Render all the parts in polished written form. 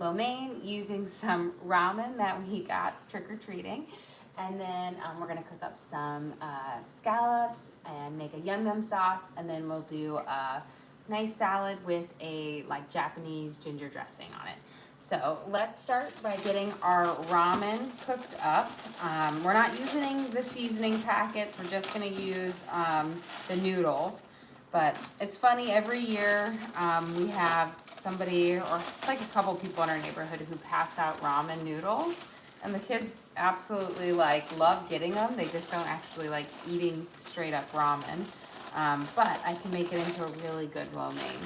lo mein using some ramen that we got trick-or-treating. And then we're gonna cook up some scallops and make a yum yum sauce. And then we'll do a nice salad with a like Japanese ginger dressing on it. So let's start by getting our ramen cooked up. We're not using the seasoning packets. We're just gonna use the noodles. But it's funny, every year we have somebody, or it's like a couple people in our neighborhood who pass out ramen noodles. And the kids absolutely like love getting them. They just don't actually like eating straight up ramen. But I can make it into a really good lo mein.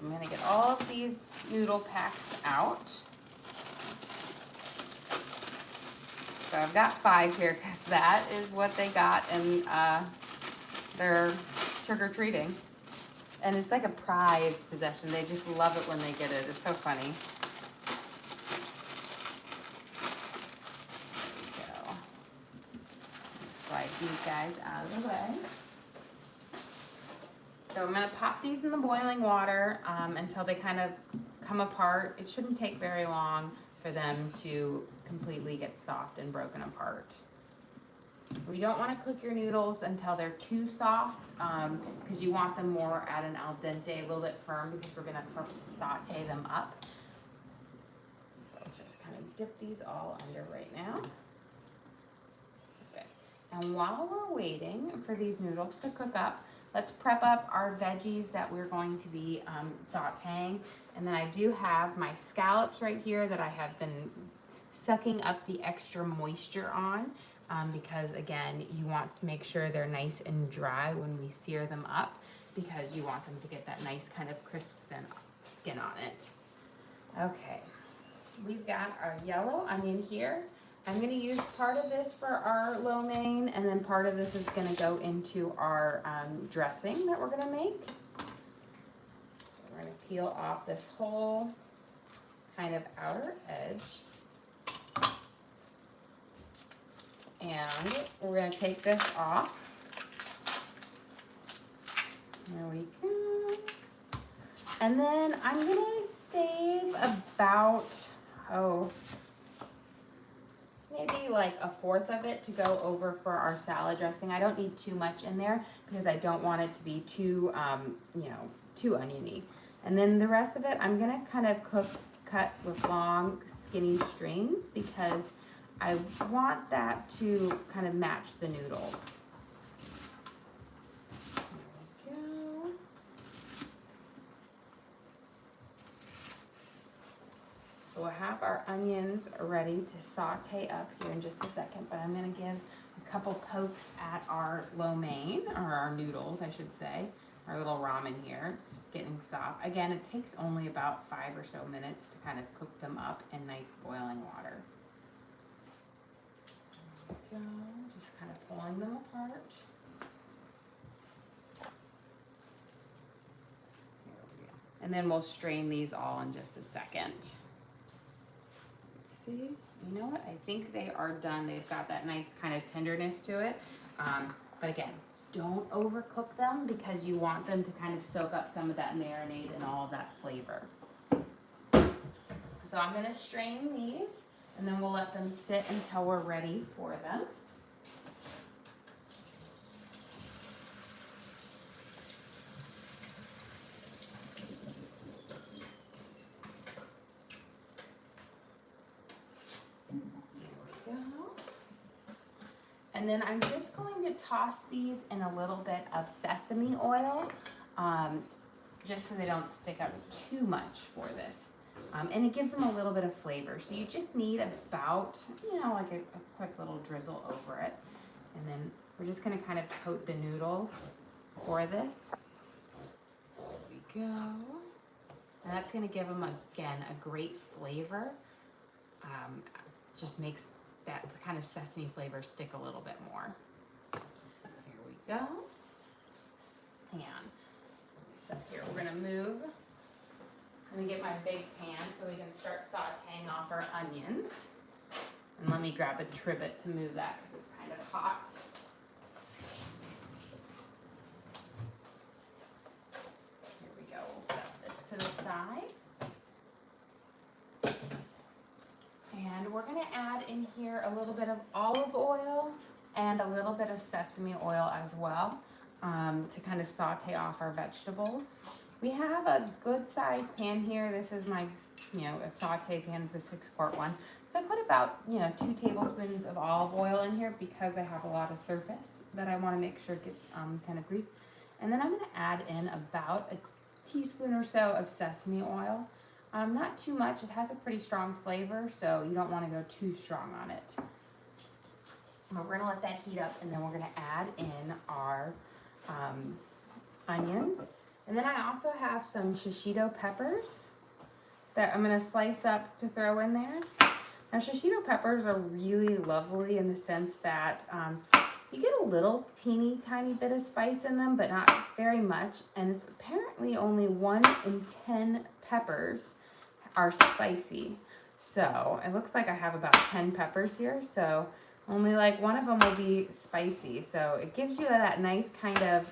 I'm gonna get all of these noodle packs out. So I've got 5 here because that is what they got in their trick-or-treating. And it's like a prized possession. They just love it when they get it. It's so funny. There we go. Slide these guys out of the way. So I'm going to pop these in the boiling water until they kind of come apart. It shouldn't take very long for them to completely get soft and broken apart. We don't want to cook your noodles until they're too soft because you want them more at an al dente, a little bit firm, because we're going to saute them up. So I'll just kind of dip these all under right now. Okay. And while we're waiting for these noodles to cook up, let's prep up our veggies that we're going to be sauteing. And then I do have my scallops right here that I have been sucking up the extra moisture on because again, you want to make sure they're nice and dry when we sear them up because you want them to get that nice kind of crisp skin on it. Okay, we've got our yellow onion here. I'm going to use part of this for our lo mein, and then part of this is going to go into our dressing that we're going to make. So we're going to peel off this whole kind of outer edge. And we're going to take this off. There we go. And then I'm going to save about, maybe like 1/4 of it to go over for our salad dressing. I don't need too much in there because I don't want it to be too, too oniony. And then the rest of it, I'm gonna kind of cut with long, skinny strings because I want that to kind of match the noodles. There we go. So we'll have our onions ready to saute up here in just a second, but I'm gonna give a couple pokes at our lo mein, or our noodles, I should say, our little ramen here. It's getting soft. Again, it takes only about 5 or so minutes to kind of cook them up in nice boiling water. There we go, just kind of pulling them apart. There we go. And then we'll strain these all in just a second. See, you know what? I think they are done. They've got that nice kind of tenderness to it. But again, don't overcook them because you want them to kind of soak up some of that marinade and all of that flavor. So I'm going to strain these and then we'll let them sit until we're ready for them. And then I'm just going to toss these in a little bit of sesame oil, just so they don't stick out too much for this. And it gives them a little bit of flavor. So you just need about, like a quick little drizzle over it. And then we're just gonna kind of coat the noodles for this. There we go. And that's gonna give them, again, a great flavor. Just makes that kind of sesame flavor stick a little bit more. Here we go. And so here we're gonna move. I'm gonna get my big pan so we can start sauteing off our onions. And let me grab a trivet to move that because it's kind of hot. Here we go, we'll set this to the side. And we're going to add in here a little bit of olive oil and a little bit of sesame oil as well, to kind of saute off our vegetables. We have a good sized pan here. This is my, a saute pan. It's a 6-quart one. So I put about, 2 tablespoons of olive oil in here because I have a lot of surface that I want to make sure gets kind of greased. And then I'm going to add in about a teaspoon or so of sesame oil. Not too much. It has a pretty strong flavor, so you don't want to go too strong on it. But we're going to let that heat up, and then we're going to add in our onions. And then I also have some shishito peppers that I'm going to slice up to throw in there. Now, shishito peppers are really lovely in the sense that you get a little teeny tiny bit of spice in them, but not very much. And it's apparently only 1 in 10 peppers are spicy. So it looks like I have about 10 peppers here. So only like 1 of them will be spicy. So it gives you that nice kind of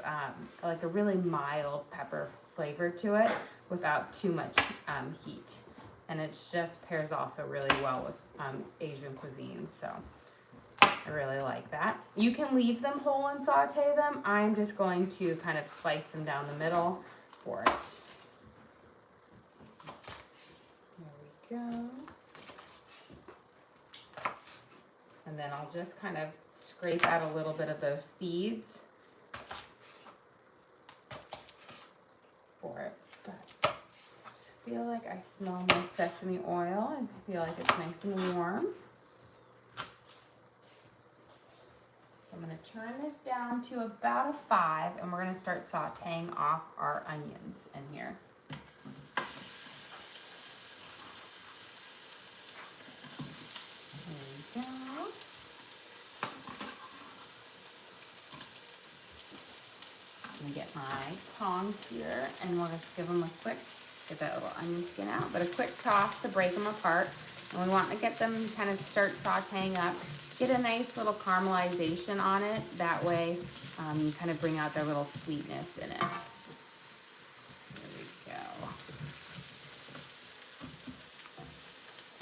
like a really mild pepper flavor to it without too much heat. And it just pairs also really well with Asian cuisine. So I really like that. You can leave them whole and saute them. I'm just going to kind of slice them down the middle for it. There we go. And then I'll just kind of scrape out a little bit of those seeds for it. But I feel like I smell my sesame oil. I feel like it's nice and warm. I'm going to turn this down to about a 5, and we're going to start sauteing off our onions in here. There we go. I'm going to get my tongs here, and we'll just give them a quick, get that little onion skin out, but a quick toss to break them apart. And we want to get them kind of start sauteing up. Get a nice little caramelization on it. That way you kind of bring out their little sweetness in it. There we go.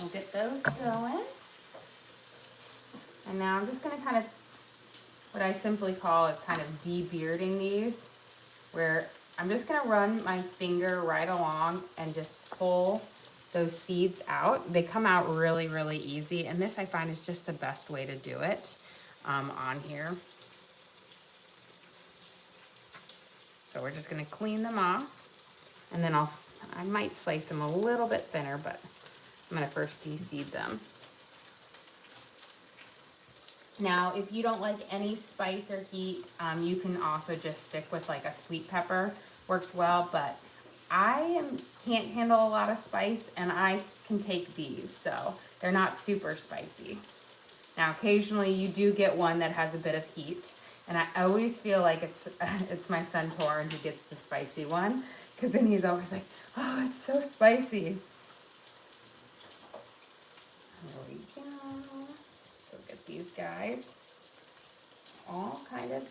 We'll get those going. And now I'm just going to kind of, what I simply call is kind of de-bearding these, where I'm just going to run my finger right along and just pull those seeds out. They come out really, really easy, and this I find is just the best way to do it on here. So we're just going to clean them off, and then I might slice them a little bit thinner, but I'm going to first de-seed them. Now, if you don't like any spice or heat, you can also just stick with like a sweet pepper. Works well, but I can't handle a lot of spice, and I can take these, so they're not super spicy. Now, occasionally you do get one that has a bit of heat, and I always feel like it's my son Torin who gets the spicy one, because then he's always like, oh, it's so spicy. There we go. So get these guys all kind of,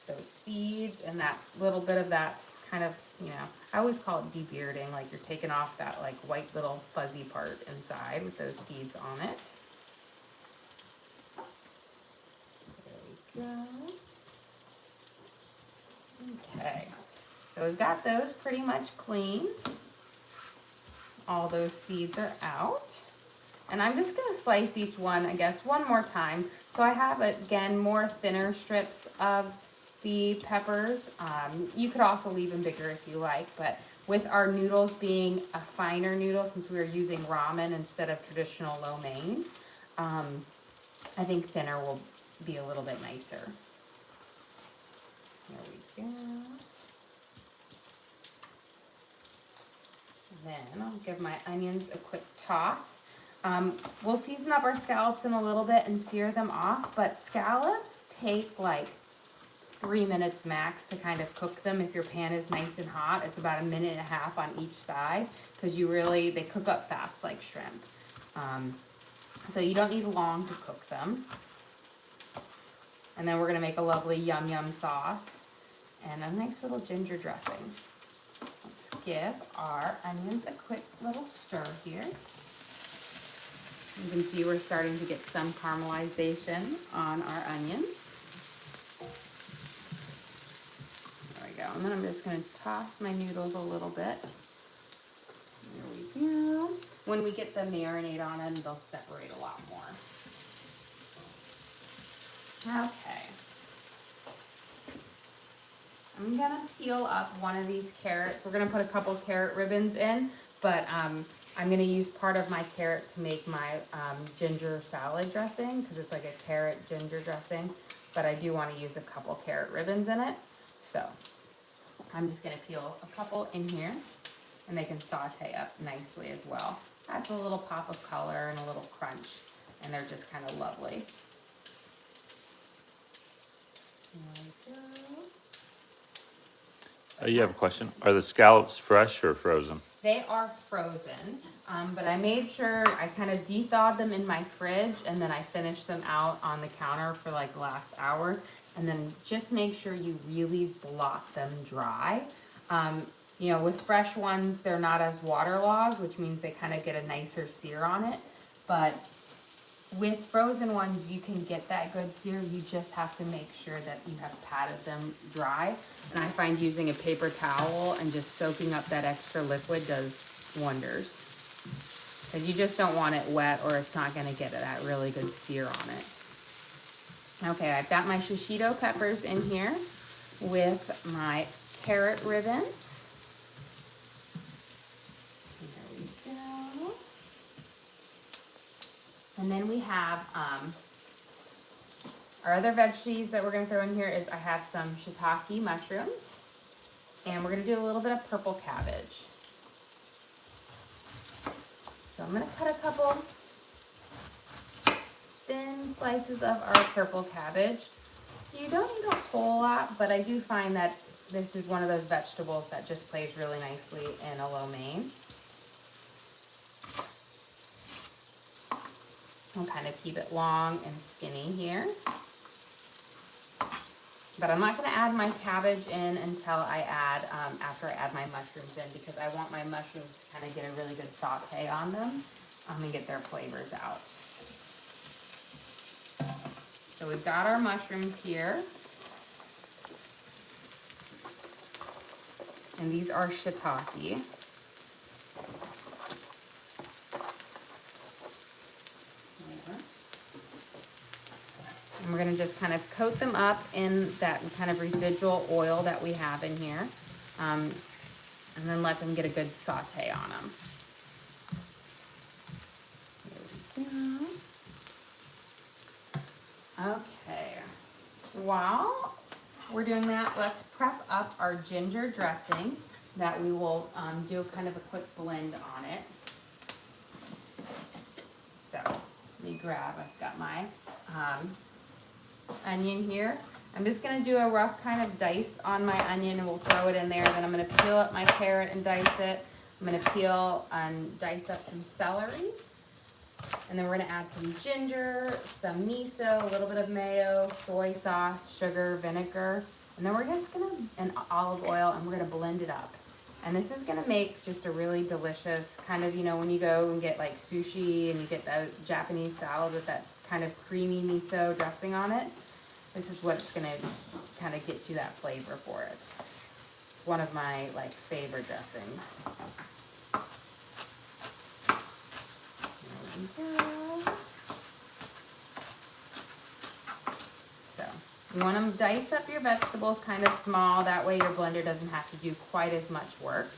those seeds and that little bit of that kind of, I always call it de-bearding, like you're taking off that like white little fuzzy part inside with those seeds on it. There we go. Okay, so we've got those pretty much cleaned. All those seeds are out. And I'm just going to slice each one, I guess, one more time. So I have, again, more thinner strips of the peppers. You could also leave them bigger if you like, but with our noodles being a finer noodle, since we are using ramen instead of traditional lo mein, I think thinner will be a little bit nicer. There we go. Then I'll give my onions a quick toss. We'll season up our scallops in a little bit and sear them off, but scallops take like 3 minutes max to kind of cook them. If your pan is nice and hot, it's about 1.5 minutes on each side, because they cook up fast like shrimp. So you don't need long to cook them. And then we're gonna make a lovely yum yum sauce and a nice little ginger dressing. Let's give our onions a quick little stir here. You can see we're starting to get some caramelization on our onions. There we go. And then I'm just going to toss my noodles a little bit. There we go. When we get the marinade on them, they'll separate a lot more. Okay. I'm gonna peel up one of these carrots. We're gonna put a couple carrot ribbons in, but I'm gonna use part of my carrot to make my ginger salad dressing, because it's like a carrot ginger dressing, but I do wanna use a couple carrot ribbons in it. So I'm just gonna peel a couple in here, and they can saute up nicely as well. Adds a little pop of color and a little crunch, and they're just kind of lovely. There we go. You have a question. Are the scallops fresh or frozen? They are frozen, but I made sure I kind of de-thawed them in my fridge, and then I finished them out on the counter for like the last hour. And then just make sure you really blot them dry. You know, with fresh ones, they're not as waterlogged, which means they kind of get a nicer sear on it. But with frozen ones, you can get that good sear. You just have to make sure that you have patted them dry. And I find using a paper towel and just soaking up that extra liquid does wonders. Because you just don't want it wet, or it's not going to get that really good sear on it. Okay, I've got my shishito peppers in here with my carrot ribbons. There we go. And then we have our other veggies that we're going to throw in here is I have some shiitake mushrooms, and we're going to do a little bit of purple cabbage. So I'm going to cut a couple thin slices of our purple cabbage. You don't need a whole lot, but I do find that this is one of those vegetables that just plays really nicely in a lo mein. I'll kind of keep it long and skinny here. But I'm not going to add my cabbage in until I add, after I add my mushrooms in, because I want my mushrooms to kind of get a really good saute on them and get their flavors out. So we've got our mushrooms here. And these are shiitake. And we're going to just kind of coat them up in that kind of residual oil that we have in here. And then let them get a good saute on them. There we go. Okay. While we're doing that, let's prep up our ginger dressing that we will do kind of a quick blend on it. So let me grab, I've got my onion here. I'm just going to do a rough kind of dice on my onion, and we'll throw it in there. Then I'm going to peel up my carrot and dice it. I'm going to peel and dice up some celery. And then we're going to add some ginger, some miso, a little bit of mayo, soy sauce, sugar, vinegar. And then we're just going to, and olive oil, and we're going to blend it up. And this is going to make just a really delicious kind of, you know, when you go and get like sushi and you get the Japanese salad with that kind of creamy miso dressing on it. This is what it's going to kind of get you that flavor for it. It's one of my like favorite dressings. There we go. So you want to dice up your vegetables kind of small. That way your blender doesn't have to do quite as much work.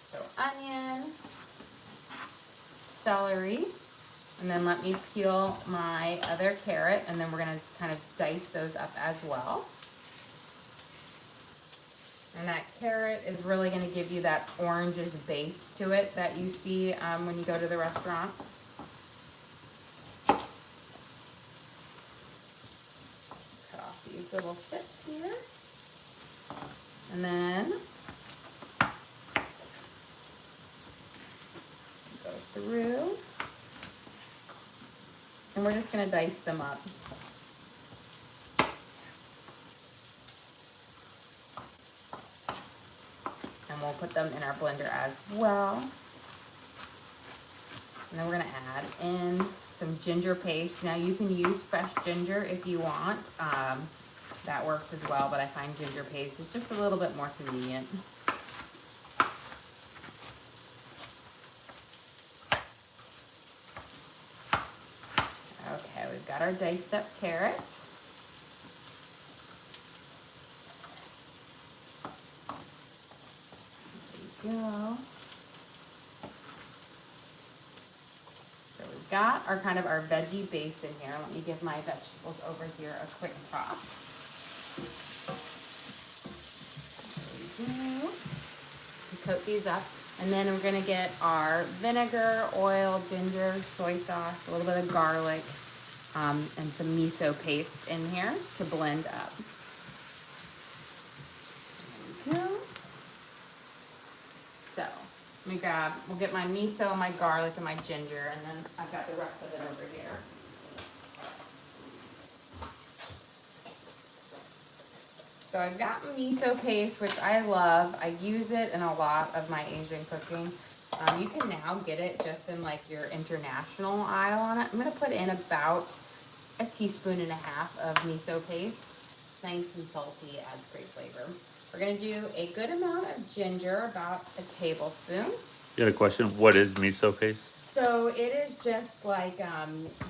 So onion, celery, and then let me peel my other carrot, and then we're going to kind of dice those up as well. And that carrot is really going to give you that orangish base to it that you see when you go to the restaurants. Cut off these little tips here. And then go through. And we're just going to dice them up. then we'll put them in our blender as well. And then we're gonna add in some ginger paste. Now you can use fresh ginger if you want. That works as well, but I find ginger paste is just a little bit more convenient. Okay, we've got our diced up carrots. There you go. So we've got our kind of our veggie base in here. Let me give my vegetables over here a quick toss. There we go. Coat these up, and then we're gonna get our vinegar, oil, ginger, soy sauce, a little bit of garlic, and some miso paste in here to blend up. There we go. So we'll get my miso, my garlic, and my ginger, and then I've got the rest of it over here. So I've got miso paste, which I love. I use it in a lot of my Asian cooking. You can now get it just in like your international aisle on it. I'm gonna put in about 1.5 teaspoons of miso paste. It's nice and salty, adds great flavor. We're gonna do a good amount of ginger, about 1 tablespoon. You had a question? What is miso paste? So it is just like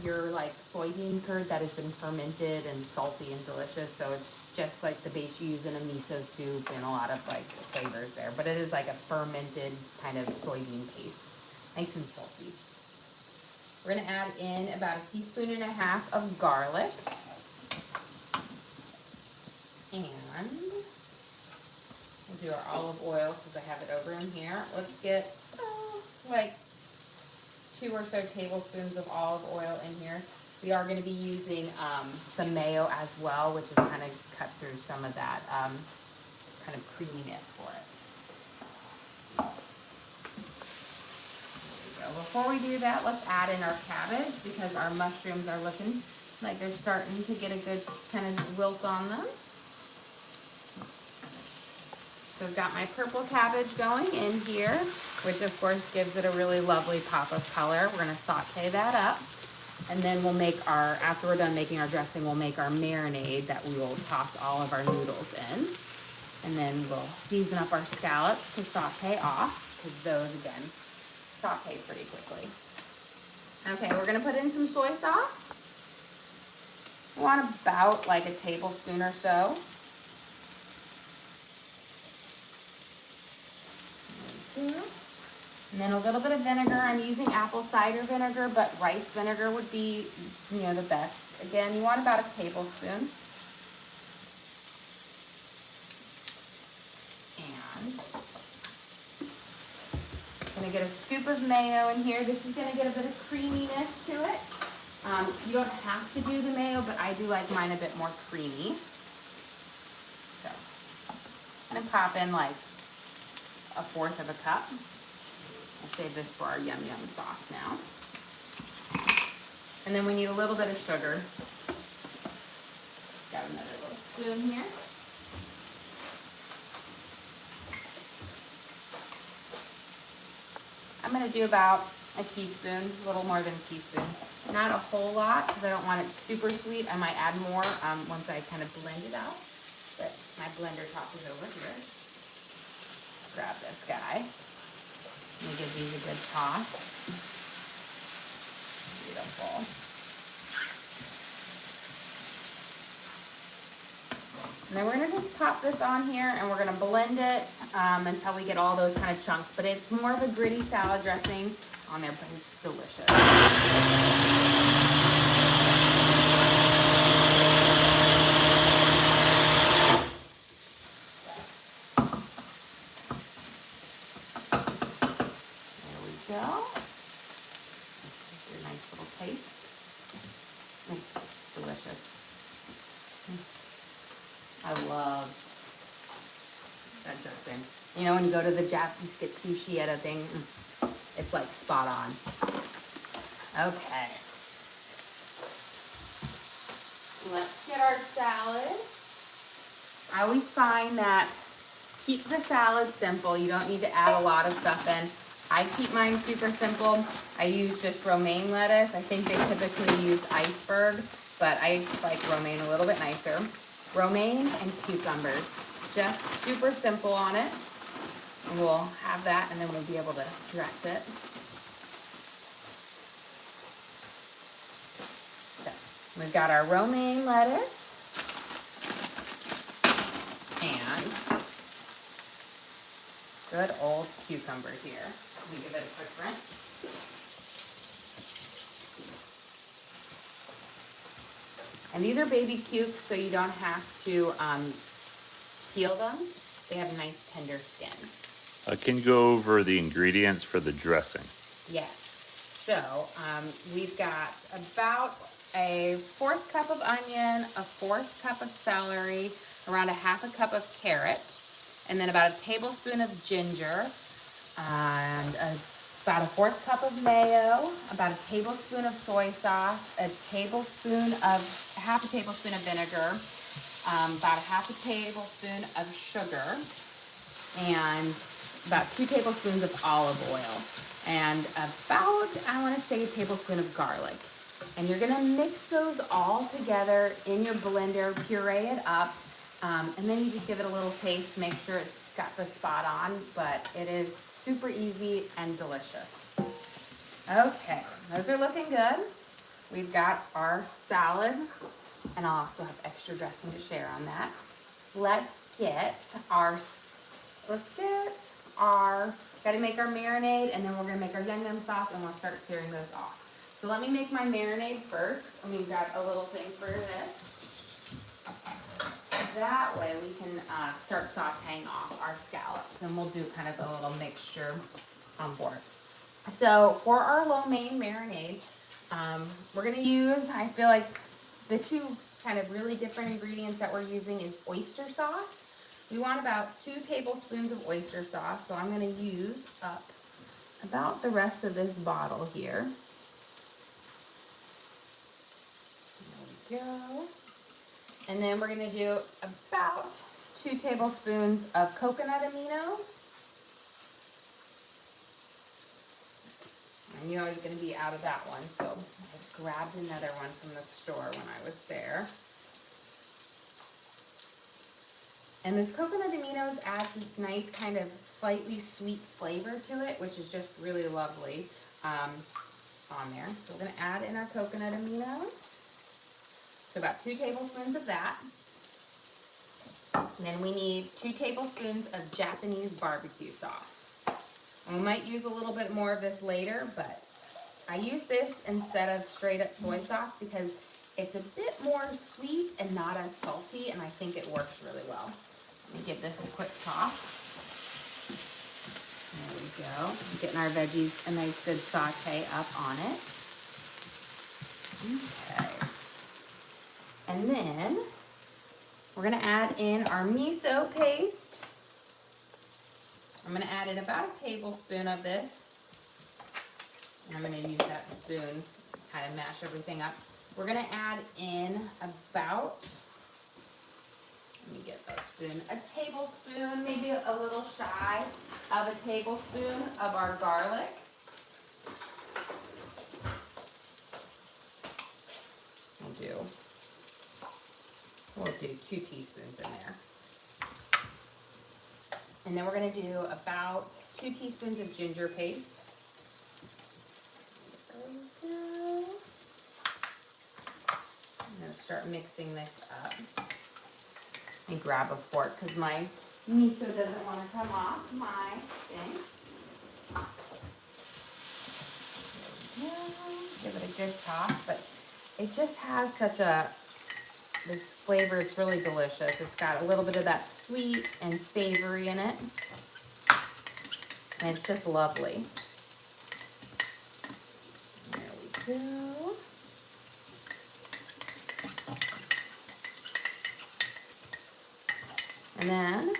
your like soybean curd that has been fermented and salty and delicious. So it's just like the base you use in a miso soup and a lot of like flavors there. But it is like a fermented kind of soybean paste, nice and salty. We're gonna add in about 1.5 teaspoons of garlic, and we'll do our olive oil since I have it over in here. Let's get like 2 or so tablespoons of olive oil in here. We are going to be using some mayo as well, which is kind of cut through some of that kind of creaminess for it. There we go. Before we do that, let's add in our cabbage because our mushrooms are looking like they're starting to get a good kind of wilt on them. So I've got my purple cabbage going in here, which of course gives it a really lovely pop of color. We're gonna saute that up, and then we'll make after we're done making our dressing, we'll make our marinade that we will toss all of our noodles in. And then we'll season up our scallops to saute off, because those, again, saute pretty quickly. Okay, we're gonna put in some soy sauce. We want about like 1 tablespoon or so. And then a little bit of vinegar. I'm using apple cider vinegar, but rice vinegar would be, the best. Again, you want about 1 tablespoon. And I'm gonna get a scoop of mayo in here. This is gonna get a bit of creaminess to it. You don't have to do the mayo, but I do like mine a bit more creamy. So I'm gonna pop in like 1/4 of a cup. I'll save this for our yum yum sauce now. And then we need a little bit of sugar. Got another little spoon here. I'm gonna do about 1 teaspoon, a little more than 1 teaspoon. Not a whole lot because I don't want it super sweet. I might add more once I kind of blend it out. But my blender top is over here. Let's grab this guy. Let me give these a good toss. Beautiful. And then we're gonna just pop this on here and we're gonna blend it until we get all those kind of chunks. But it's more of a gritty salad dressing on there, but it's delicious. Go. Your nice little taste. It's delicious. I love that dressing. When you go to the Japanese, get sushi at a thing, it's like spot on. Okay. Let's get our salad. I always find that keep the salad simple. You don't need to add a lot of stuff in. I keep mine super simple. I use just romaine lettuce. I think they typically use iceberg, but I like romaine a little bit nicer. Romaine and cucumbers. Just super simple on it. And we'll have that, and then we'll be able to dress it. So we've got our romaine lettuce and good old cucumber here. Let me give it a quick rinse. And these are baby cukes, so you don't have to peel them. They have nice tender skin. Can you go over the ingredients for the dressing? Yes. So we've got about a 1/4 cup of onion, a 1/4 cup of celery, around a 1/2 cup of carrot, and then about a tablespoon of ginger, and about a 1/4 cup of mayo, about a tablespoon of soy sauce, a 1/2 tablespoon of vinegar, about a 1/2 tablespoon of sugar, and about 2 tablespoons of olive oil, and about, I want to say, a tablespoon of garlic. And you're gonna mix those all together in your blender, puree it up, and then you just give it a little taste, make sure it's got the spot on, but it is super easy and delicious. Okay, those are looking good. We've got our salad, and I'll also have extra dressing to share on that. Gotta make our marinade, and then we're gonna make our yum yum sauce, and we'll start searing those off. So let me make my marinade first. Let me grab a little thing for this. That way we can start sauteing off our scallops, and we'll do kind of a little mixture on board. So for our lo mein marinade, we're gonna use, I feel like the two kind of really different ingredients that we're using is oyster sauce. We want about 2 tablespoons of oyster sauce, so I'm gonna use up about the rest of this bottle here. There we go. And then we're gonna do about 2 tablespoons of coconut aminos. And you know I was gonna be out of that one, so I grabbed another one from the store when I was there. And this coconut aminos adds this nice kind of slightly sweet flavor to it, which is just really lovely on there. So we're gonna add in our coconut aminos. So about 2 tablespoons of that. And then we need 2 tablespoons of Japanese barbecue sauce. And we might use a little bit more of this later, but I use this instead of straight up soy sauce because it's a bit more sweet and not as salty, and I think it works really well. Let me give this a quick toss. There we go. Getting our veggies a nice good saute up on it. Okay. And then we're gonna add in our miso paste. I'm gonna add in about a tablespoon of this. And I'm gonna use that spoon to kind of mash everything up. We're gonna add in about, let me get that spoon, a tablespoon, maybe a little shy of a tablespoon of our garlic. We'll do 2 teaspoons in there. And then we're gonna do about 2 teaspoons of ginger paste. There we go. I'm gonna start mixing this up. Let me grab a fork because my miso doesn't want to come off my thing. Give it a good toss, but it just has such this flavor. It's really delicious. It's got a little bit of that sweet and savory in it, and it's just lovely. There we go. And then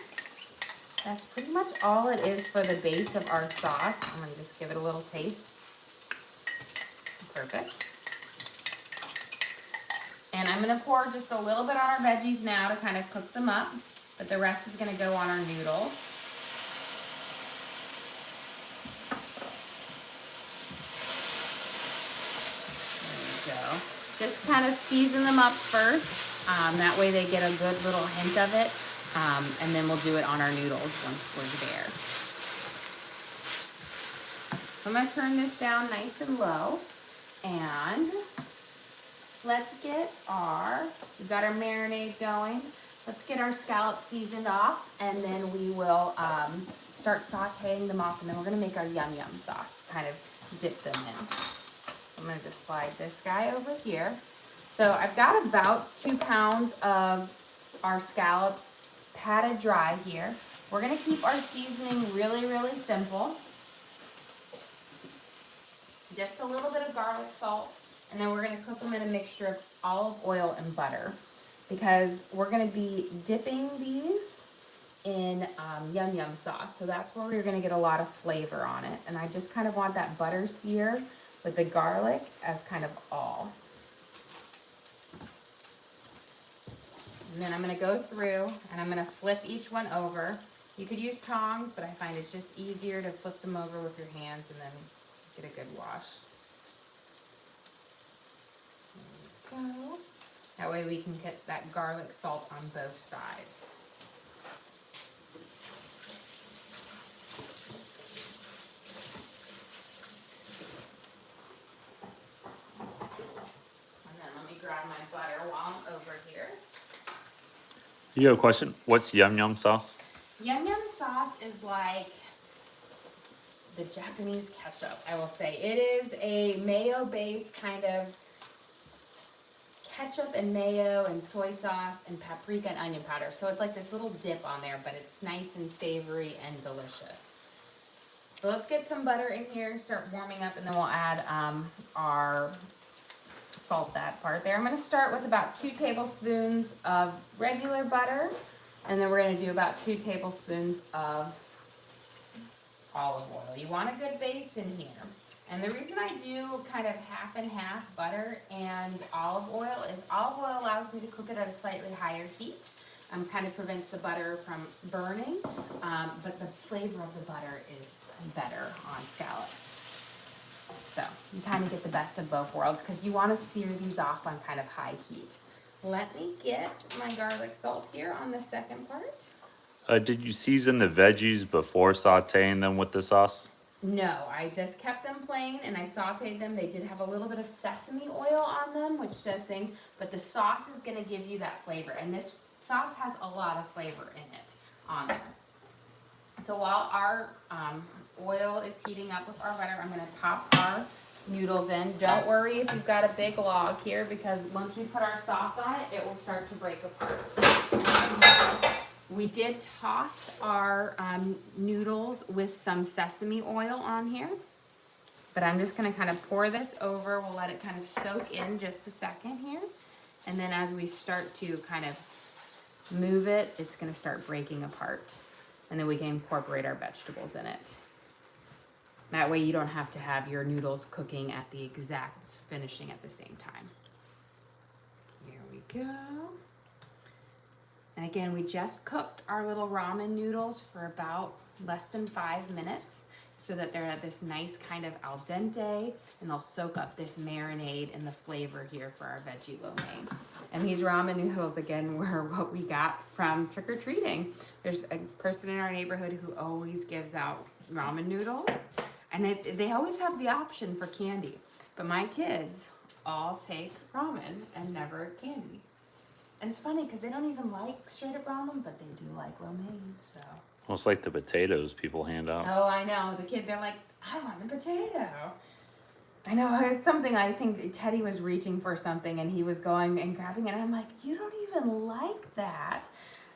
that's pretty much all it is for the base of our sauce. I'm gonna just give it a little taste. Perfect. And I'm gonna pour just a little bit on our veggies now to kind of cook them up. but the rest is gonna go on our noodles. There we go. Just kind of season them up first. That way they get a good little hint of it. And then we'll do it on our noodles once we're there. So I'm gonna turn this down nice and low. And let's get we've got our marinade going. Let's get our scallops seasoned off, and then we will start sauteing them off, and then we're gonna make our yum yum sauce, kind of dip them in. So I'm gonna just slide this guy over here. So I've got about 2 pounds of our scallops patted dry here. We're gonna keep our seasoning really, really simple. Just a little bit of garlic salt, and then we're gonna cook them in a mixture of olive oil and butter, because we're gonna be dipping these in yum yum sauce. So that's where we're gonna get a lot of flavor on it. And I just kind of want that butter sear with the garlic as kind of all. And then I'm gonna go through and I'm gonna flip each one over. You could use tongs, but I find it's just easier to flip them over with your hands and then get a good wash. There we go. That way we can get that garlic salt on both sides. And then let me grab my butter while I'm over here. You have a question? What's yum yum sauce? Yum yum sauce is like the Japanese ketchup, I will say. It is a mayo-based kind of ketchup and mayo and soy sauce and paprika and onion powder. So it's like this little dip on there, but it's nice and savory and delicious. So let's get some butter in here, start warming up, and then we'll add our salt that part there. I'm gonna start with about 2 tablespoons of regular butter, and then we're gonna do about 2 tablespoons of olive oil. You want a good base in here. And the reason I do kind of half and half butter and olive oil is olive oil allows me to cook it at a slightly higher heat. Kind of prevents the butter from burning, but the flavor of the butter is better on scallops. So you kind of get the best of both worlds because you want to sear these off on kind of high heat. Let me get my garlic salt here on the second part. Did you season the veggies before sauteing them with the sauce? No, I just kept them plain and I sauteed them. They did have a little bit of sesame oil on them, which does things, but the sauce is going to give you that flavor. And this sauce has a lot of flavor in it on there. So while our oil is heating up with our butter, I'm going to pop our noodles in. Don't worry if you've got a big log here, because once we put our sauce on it, it will start to break apart. We did toss our noodles with some sesame oil on here, but I'm just gonna kind of pour this over. We'll let it kind of soak in just a second here. And then as we start to kind of move it, it's gonna start breaking apart. And then we can incorporate our vegetables in it. That way you don't have to have your noodles cooking at the exact finishing at the same time. Here we go. And again, we just cooked our little ramen noodles for about less than 5 minutes so that they're at this nice kind of al dente, and they'll soak up this marinade and the flavor here for our veggie lo mein. And these ramen noodles, again, were what we got from trick-or-treating. There's a person in our neighborhood who always gives out ramen noodles, and they always have the option for candy. But my kids all take ramen and never candy. And it's funny because they don't even like straight up ramen, but they do like lo mein, so. Well, it's like the potatoes people hand out. Oh, I know. The kid, they're like, I want the potato. I know, it was something, I think Teddy was reaching for something and he was going and grabbing it. And I'm like, you don't even like that.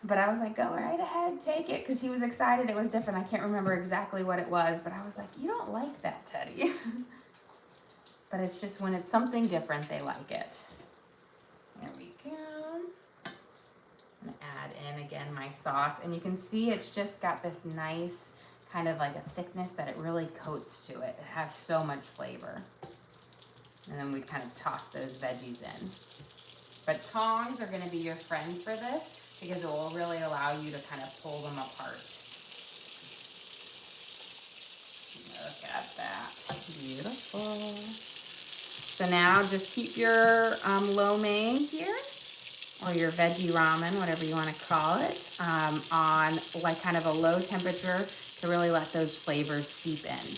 But I was like, go right ahead, take it. Because he was excited. It was different. I can't remember exactly what it was. But I was like, you don't like that, Teddy. But it's just when it's something different, they like it. There we go. I'm gonna add in again my sauce, and you can see it's just got this nice kind of like a thickness that it really coats to it. It has so much flavor. And then we kind of toss those veggies in. But tongs are gonna be your friend for this, because it will really allow you to kind of pull them apart. Look at that, beautiful. So now just keep your lo mein here, or your veggie ramen, whatever you want to call it, on like kind of a low temperature to really let those flavors seep in.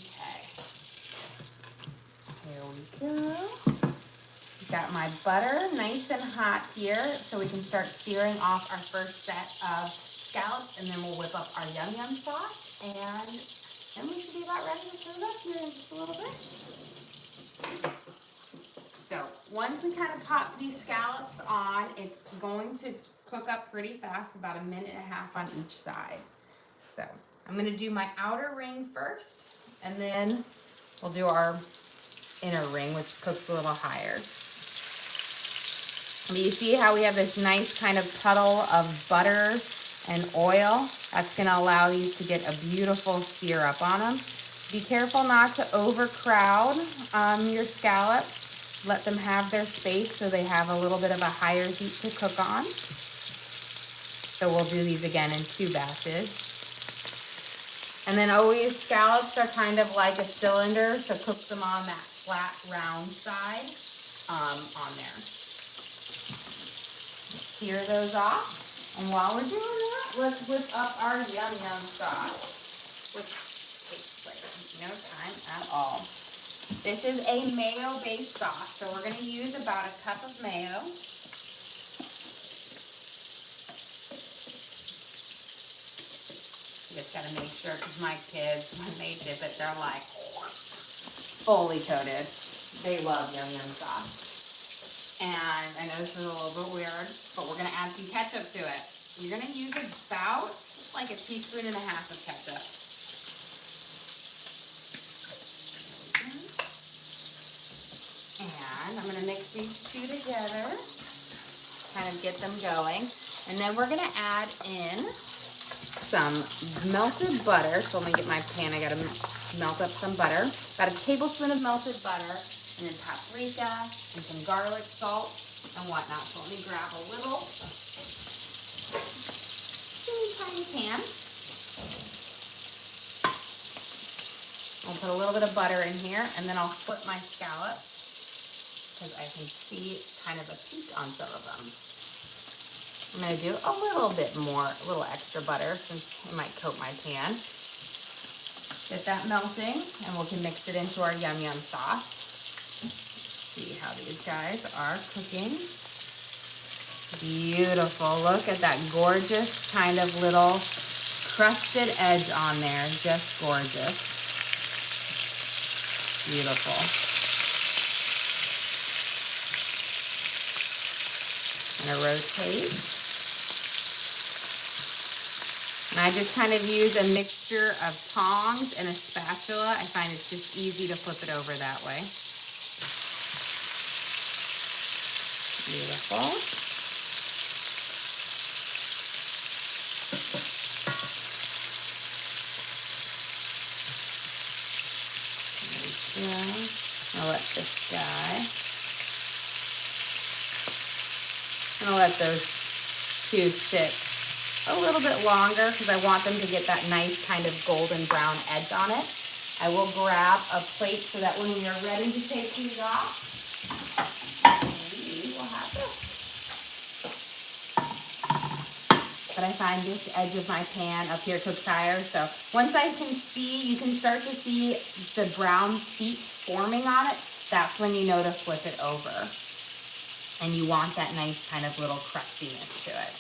Okay, here we go. Got my butter nice and hot here, so we can start searing off our first set of scallops, and then we'll whip up our yum yum sauce, and then we should be about ready to serve up here in just a little bit. So once we kind of pop these scallops on, it's going to cook up pretty fast, about 1.5 minutes on each side. So I'm gonna do my outer ring first, and then we'll do our inner ring, which cooks a little higher. But you see how we have this nice kind of puddle of butter and oil? That's gonna allow these to get a beautiful sear up on them. Be careful not to overcrowd your scallops. Let them have their space so they have a little bit of a higher heat to cook on. So we'll do these again in 2 batches. And then always, scallops are kind of like a cylinder, so cook them on that flat, round side on there. Sear those off. And while we're doing that, let's whip up our yum yum sauce, which takes like no time at all. This is a mayo-based sauce, so we're going to use about 1 cup of mayo. You just got to make sure, because my kids, when they dip it, they're like fully coated. They love yum yum sauce. And I know this is a little bit weird, but we're going to add some ketchup to it. You're going to use about like 1.5 teaspoons of ketchup. And I'm going to mix these 2 together, kind of get them going. And then we're going to add in some melted butter. So let me get my pan. I got to melt up some butter. About 1 tablespoon of melted butter, and then paprika and some garlic salt and whatnot. So let me grab a little tiny pan. I'll put a little bit of butter in here, and then I'll flip my scallops because I can see kind of a peak on some of them. I'm going to do a little bit more, a little extra butter since it might coat my pan. Get that melting, and we can mix it into our yum yum sauce. See how these guys are cooking. Beautiful. Look at that gorgeous kind of little crusted edge on there. Just gorgeous. Beautiful. I'm gonna rotate. And I just kind of use a mixture of tongs and a spatula. I find it's just easy to flip it over that way. Beautiful. There we go. I'll let this guy. I'm gonna let those 2 sit a little bit longer because I want them to get that nice kind of golden brown edge on it. I will grab a plate so that when we are ready to take these off, we will have this. But I find this edge of my pan up here cooks higher, so once I can see, you can start to see the brown peak forming on it, that's when you know to flip it over. And you want that nice kind of little crustiness to it.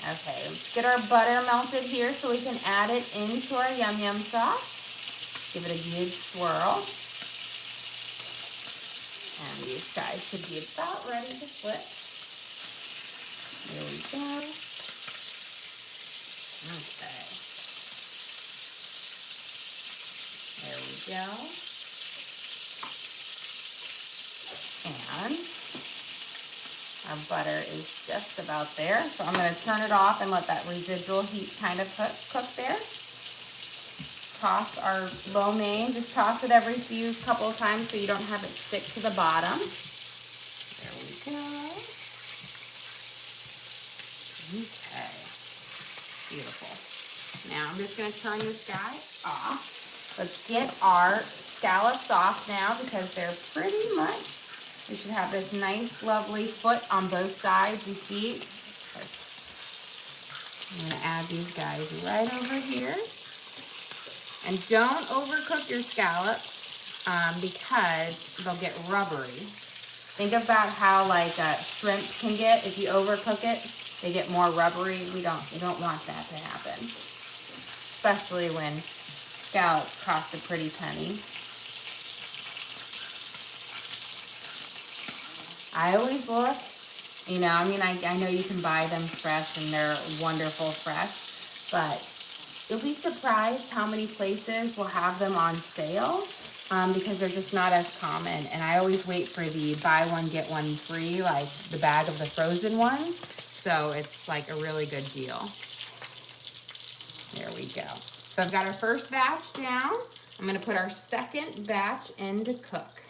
Okay, let's get our butter melted here so we can add it into our yum yum sauce. Give it a good swirl. And these guys should be about ready to flip. Here we go. Okay. There we go. And our butter is just about there. So I'm going to turn it off and let that residual heat kind of cook there. Toss our lo mein. Just toss it every couple of times so you don't have it stick to the bottom. There we go. Okay, beautiful. Now I'm just gonna turn this guy off. Let's get our scallops off now because they're pretty much, we should have this nice, lovely foot on both sides, you see? I'm gonna add these guys right over here. And don't overcook your scallops because they'll get rubbery. Think about how like shrimp can get if you overcook it. They get more rubbery. We don't want that to happen, especially when scallops cost a pretty penny. I always look, you know, I mean, I know you can buy them fresh and they're wonderful fresh, but you'll be surprised how many places will have them on sale because they're just not as common. And I always wait for the buy one, get one free, like the bag of the frozen ones. So it's like a really good deal. There we go. So I've got our first batch down. I'm gonna put our second batch in to cook.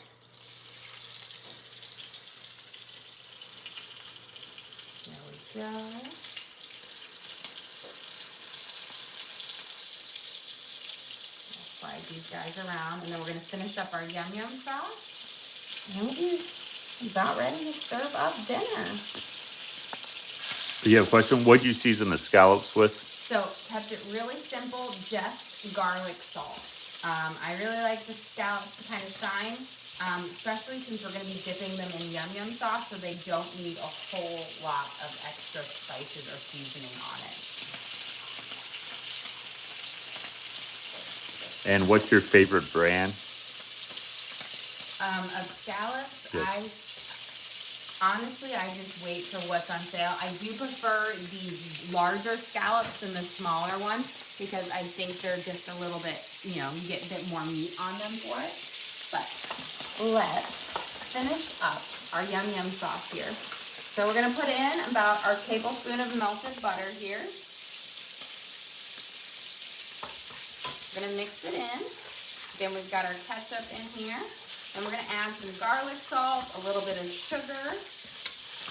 There we go. Slide these guys around, and then we're gonna finish up our yum yum sauce. And we'll be about ready to serve up dinner. You have a question? What do you season the scallops with? So kept it really simple, just garlic salt. I really like the scallops to kind of shine, especially since we're gonna be dipping them in yum yum sauce, so they don't need a whole lot of extra spices or seasoning on it. And what's your favorite brand? Of scallops, Yes. honestly, I just wait for what's on sale. I do prefer these larger scallops than the smaller ones because I think they're just a little bit, you know, you get a bit more meat on them for it. But let's finish up our yum yum sauce here. So we're gonna put in about our tablespoon of melted butter here. We're gonna mix it in. Then we've got our ketchup in here. And we're gonna add some garlic salt, a little bit of sugar,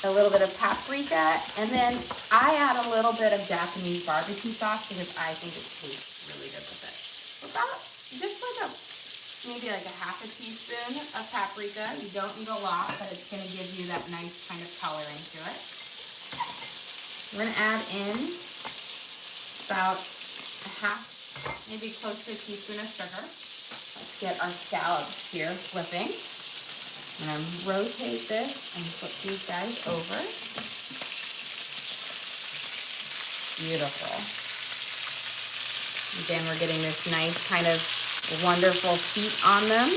a little bit of paprika, and then I add a little bit of Japanese barbecue sauce because I think it tastes really good with it. About just like maybe like a half a teaspoon of paprika. You don't need a lot, but it's gonna give you that nice kind of coloring to it. We're gonna add in about a half, maybe close to a teaspoon of sugar. Let's get our scallops here flipping. I'm gonna rotate this and flip these guys over. Beautiful. Again, we're getting this nice kind of wonderful heat on them.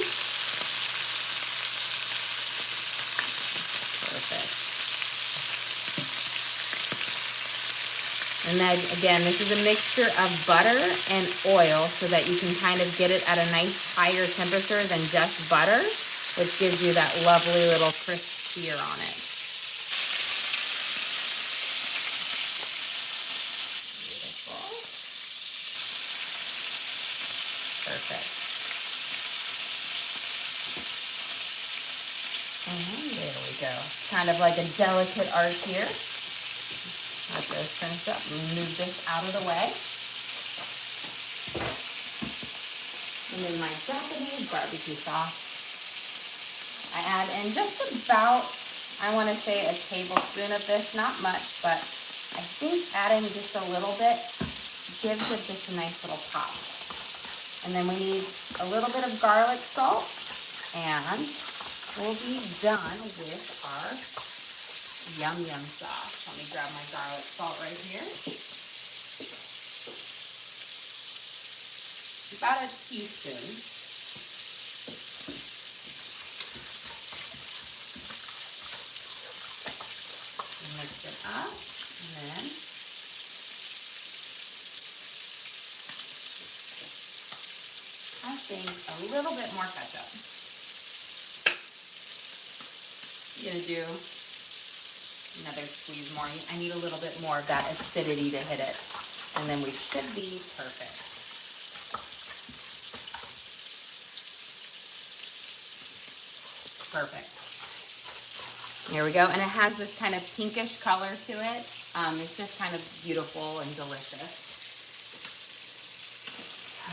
Perfect. And then again, this is a mixture of butter and oil so that you can kind of get it at a nice higher temperature than just butter, which gives you that lovely little crisp sear on it. Beautiful. Perfect. And there we go. Kind of like a delicate art here. Let this finish up and move this out of the way. And then my Japanese barbecue sauce. I add in just about, I want to say a tablespoon of this, not much, but I think adding just a little bit gives it just a nice little pop. And then we need a little bit of garlic salt, and we'll be done with our yum yum sauce. Let me grab my garlic salt right here. About a teaspoon. Mix it up, and then I think a little bit more ketchup. I'm gonna do another squeeze more. I need a little bit more of that acidity to hit it, and then we should be perfect. Perfect. There we go, and it has this kind of pinkish color to it. It's just kind of beautiful and delicious.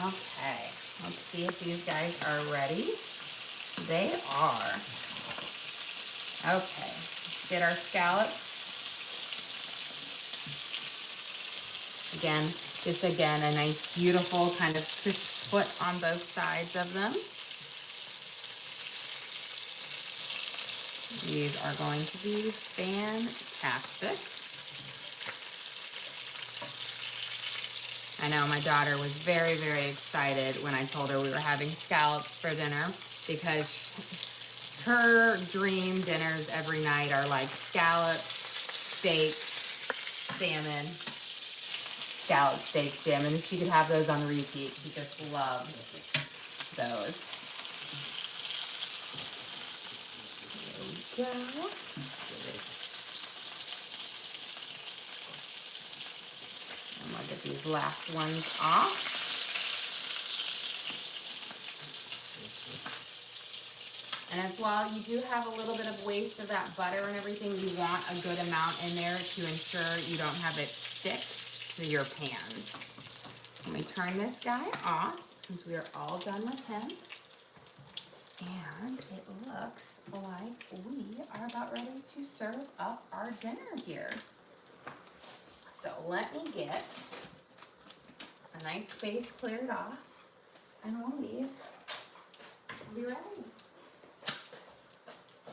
Okay, let's see if these guys are ready. They are. Okay, let's get our scallops. Again, a nice, beautiful kind of crisp foot on both sides of them. These are going to be fantastic. I know my daughter was very, very excited when I told her we were having scallops for dinner, because her dream dinners every night are like scallops, steak, salmon, scallop, steak, salmon. If she could have those on repeat, she just loves those. There we go. And we'll get these last ones off. And as well, you do have a little bit of waste of that butter and everything. You want a good amount in there to ensure you don't have it stick to your pans. Let me turn this guy off since we are all done with him. And it looks like we are about ready to serve up our dinner here. So let me get a nice space cleared off, and we'll be ready.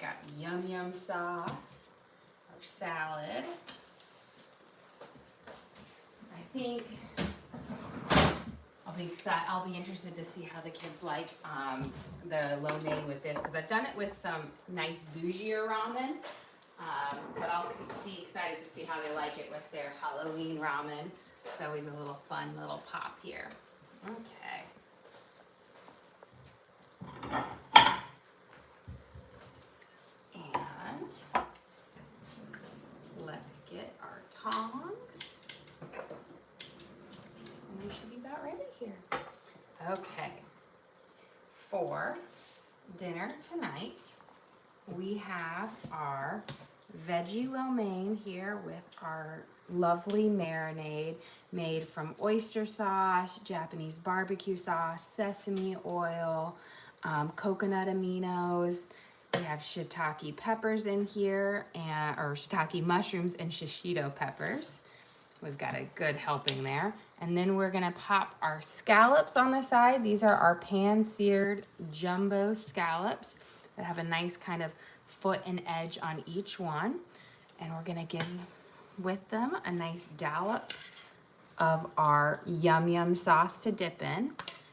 Got yum yum sauce, our salad. I think I'll be interested to see how the kids like the lo mein with this, because I've done it with some nice bougier ramen, but I'll be excited to see how they like it with their Halloween ramen. It's always a little fun little pop here. Okay. And let's get our tongs. And we should be about ready here. Okay. For dinner tonight, we have our veggie lo mein here with our lovely marinade made from oyster sauce, Japanese barbecue sauce, sesame oil, coconut aminos. We have shiitake peppers in here, or shiitake mushrooms and shishito peppers. We've got a good helping there. And then we're gonna pop our scallops on the side. These are our pan-seared jumbo scallops that have a nice kind of foot and edge on each one. And we're gonna give with them a nice dollop of our yum yum sauce to dip in.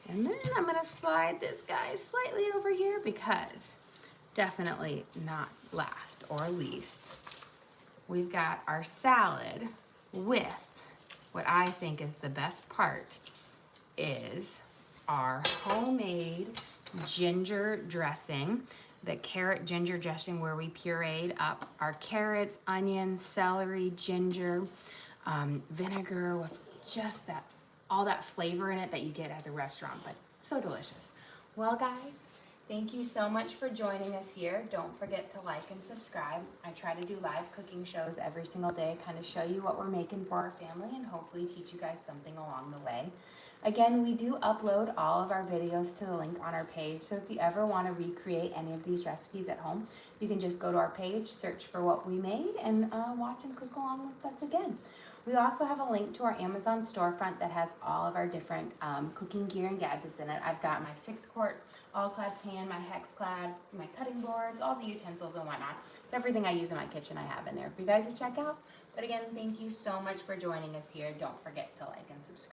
And then I'm gonna slide this guy slightly over here, because definitely not last or least, we've got our salad with what I think is the best part, is our homemade ginger dressing, the carrot ginger dressing, where we pureed up our carrots, onions, celery, ginger, vinegar, with just that, all that flavor in it that you get at the restaurant, but so delicious. Well guys, thank you so much for joining us here. Don't forget to like and subscribe. I try to do live cooking shows every single day, kind of show you what we're making for our family and hopefully teach you guys something along the way. Again, we do upload all of our videos to the link on our page, so if you ever want to recreate any of these recipes at home, you can just go to our page, search for what we made, and watch and cook along with us again. We also have a link to our Amazon storefront that has all of our different cooking gear and gadgets in it. I've got my 6-quart all-clad pan, my hex-clad, my cutting boards, all the utensils and whatnot. Everything I use in my kitchen I have in there for you guys to check out. But again, thank you so much for joining us here. Don't forget to like and subscribe.